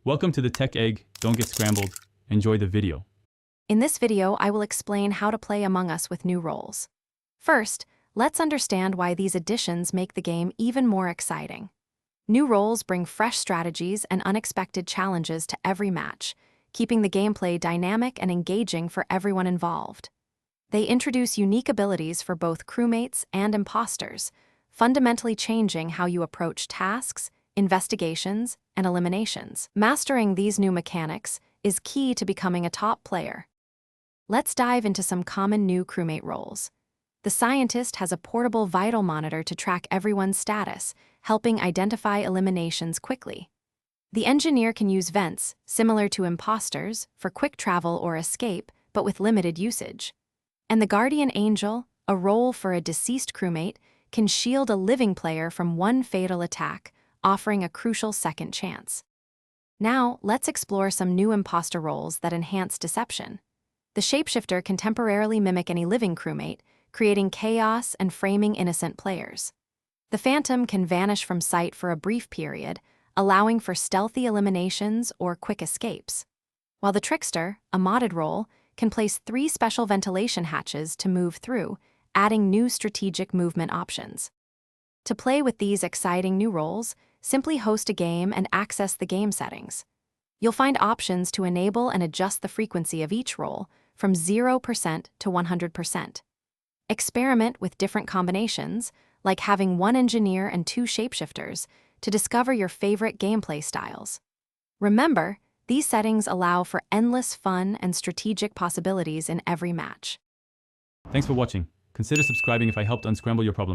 Welcome to the Tech Egg. Don't get scrambled. Enjoy the video. In this video, I will explain how to play Among Us with new roles. First, let's understand why these additions make the game even more exciting. New roles bring fresh strategies and unexpected challenges to every match, keeping the gameplay dynamic and engaging for everyone involved. They introduce unique abilities for both crewmates and imposters, fundamentally changing how you approach tasks, investigations, and eliminations. Mastering these new mechanics is key to becoming a top player. Let's dive into some common new crewmate roles. The scientist has a portable vital monitor to track everyone's status, helping identify eliminations quickly. The engineer can use vents, similar to imposters, for quick travel or escape, but with limited usage. And the guardian angel, a role for a deceased crewmate, can shield a living player from one fatal attack, offering a crucial second chance. Now, let's explore some new imposter roles that enhance deception. The shapeshifter can temporarily mimic any living crewmate, creating chaos and framing innocent players. The phantom can vanish from sight for a brief period, allowing for stealthy eliminations or quick escapes. While the trickster, a modded role, can place 3 special ventilation hatches to move through, adding new strategic movement options. To play with these exciting new roles, simply host a game and access the game settings. You'll find options to enable and adjust the frequency of each role from 0% to 100%. Experiment with different combinations, like having 1 engineer and 2 shapeshifters, to discover your favorite gameplay styles. Remember, these settings allow for endless fun and strategic possibilities in every match. Thanks for watching. Consider subscribing if I helped unscramble your problems.